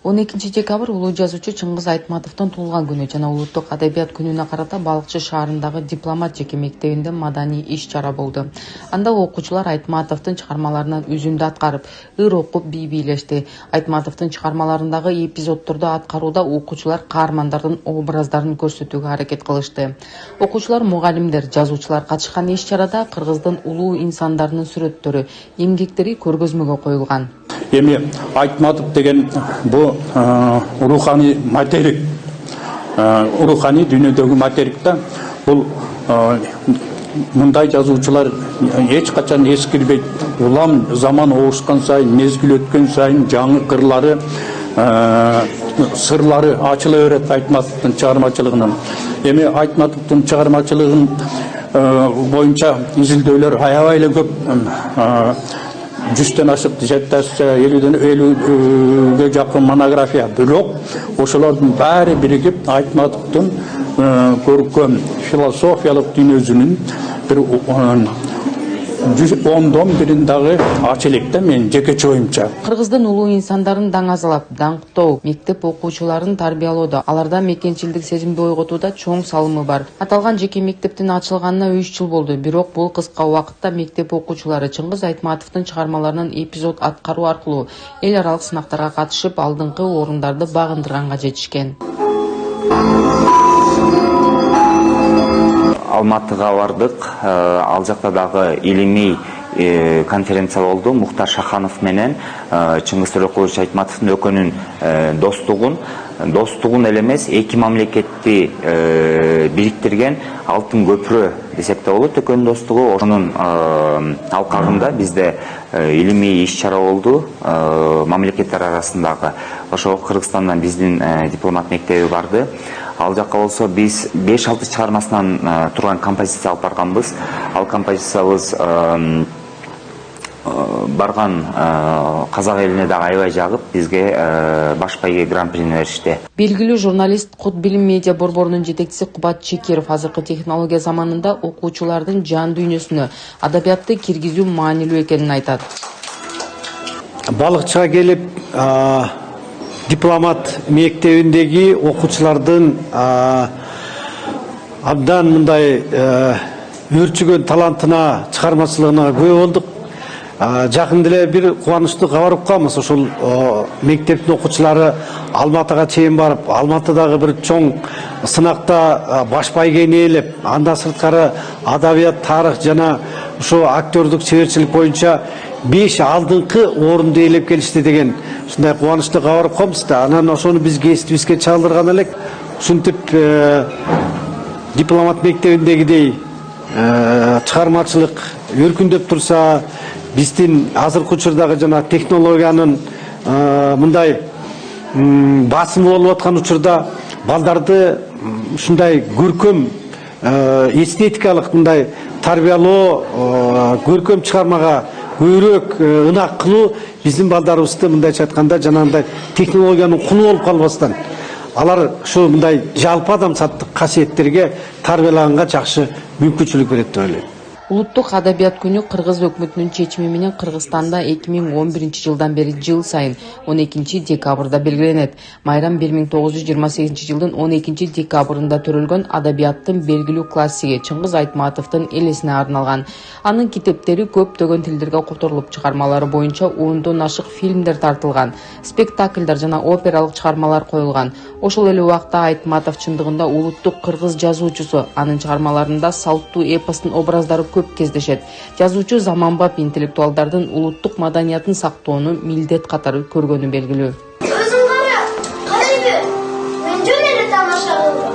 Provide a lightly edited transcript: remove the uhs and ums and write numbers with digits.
12 декабрь улуу жазуучу Чыңгыз Айтматовдун туулган күнү жана улуттук адабият күнүнө карата Балыкчы шаарындагы Дипломат жеке мектебинде маданий иш-чара болду. Анда окуучулар Айтматовдун чыгармаларынан үзүндү аткарып, ыр окуп, бий бийлешти. Айтматовдун чыгармаларындагы эпизоддорду аткарууда окуучулар каармандардын образдарын көрсөтүүгө аракет кылышты. Окуучулар, мугалимдер, жазуучулар катышкан иш-чарада кыргыздын улуу инсандарынын сүрөттөрү, эмгектери көргөзмөгө коюлган. Эми Айтматов деген bu ruhani materik, ruhani dünyadagi materikta bu mындай жазуучулар эч качан эскирбейт. Улам заман оошкан сайын, мезгил өткөн сайын жаңы кырлары, сырлары ачыла берет Айтматовдун чыгармачылыгынын. Эми Айтматовдун чыгармачылыгын боюнча изилдөөлөр аябай эле көп. 100-тен ашык диссертация, 50-ге жакын монография. Бирок ошолордун баары биригип Айтматовдун көркөм философиялык дүйнөсүнүн бир 10дон бирин дагы ачылык да мен жекече оюмча. Кыргыздын улуу инсандарын даңазалап, даңктоо, мектеп окуучуларын тарбиялоодо, аларда мекенчилдик сезимди ойготууда чоң салымы бар. Аталган жеке мектептин ачылганына 3 жыл болду. Бирок бул кыска убакытта мектеп окуучулары Чыңгыз Айтматовдун чыгармаларынан эпизод аткаруу аркылуу эл аралык сынактарга катышып, алдыңкы орундарды багындырганга жетишкен. Алматыга бардык. Ал жакта дагы илимий конференция болду. Мухтар Шаханов менен Чыңгыз Төлөкулович Айтматовдун экөөнүн достугун эле эмес, эки мамлекетти бириктирген алтын көпүрө десек да болот. Экөөнүн достугу, ошонун алкагында бизде илимий иш-чара болду. Мамлекеттер арасындагы ошо Кыргызстандан биздин дипломат мектеби барды. Ал жакка болсо биз 5-6 чыгармасынан турган композиция алып барганбыз. Ал композициябыз барган казак элине дагы аябай жагып, бизге баш байге гран-прини беришти. Белгилүү журналист, Код билим медиа борборунун жетекчиси Кубат Чекеров азыркы технология заманында окуучулардын жан дүйнөсүнө адабиятты киргизүү маанилүү экенин айтат. Балыкчыга келип, Дипломат мектебиндеги окуучулардын абдан мындай өрчүгөн талантына, чыгармачылыгына күбө болдук. Жакында эле бир кубанычтуу кабар укканбыз. Ошол мектептин окуучулары Алматыга чейин барып, Алматыдагы бир чоң сынакта баш байгени ээлеп, андан сырткары адабият, тарых жана ошо актёрдук чеберчилик боюнча 5 алдыңкы орунду ээлеп келишти деген ушундай кубанычтуу кабар укканбыз да. Анан ошону бизге эстибизге чалдырган элек. Ушинтип Дипломат мектебиндегидей чыгармачылык өркүндөп турса, биздин азыркы учурдагы жана технологиянын мындай басымы болуп аткан учурда балдарды ушундай көркөм эстетикалык мындай тарбиялоо, көркөм чыгармага көбүрөөк ынак кылуу биздин балдарыбызды мындайча айтканда жанагындай технологиянын кулу болуп калбастан алар ушу мындай жалпы адамзаттык касиеттерге тарбиялаганга жакшы мүмкүнчүлүк берет деп ойлойм. Улуттук адабият күнү Кыргыз өкмөтүнүн чечими менен Кыргызстанда 2011 жылдан бери жыл сайын 12 декабрда белгиленет. Майрам 1928 жылдын 12 декабрында төрөлгөн адабияттын белгилүү классиги Чыңгыз Айтматовдун элесине арналган. Анын китептери көптөгөн тилдерге которулуп, чыгармалары боюнча 10дон ашык фильмдер тартылган, спектакльдар жана опералык чыгармалар коюлган. Ошол эле убакта Айтматов чындыгында улуттук кыргыз жазуучусу. Анын чыгармаларында салттуу эпостун образдары көп кездешет. Жазуучу заманбап интеллектуалдардын улуттук маданиятын сактоону милдет катары көргөнү белгилүү. Өзүң кара, карай бер. Мен жөн эле тамаша кылдым.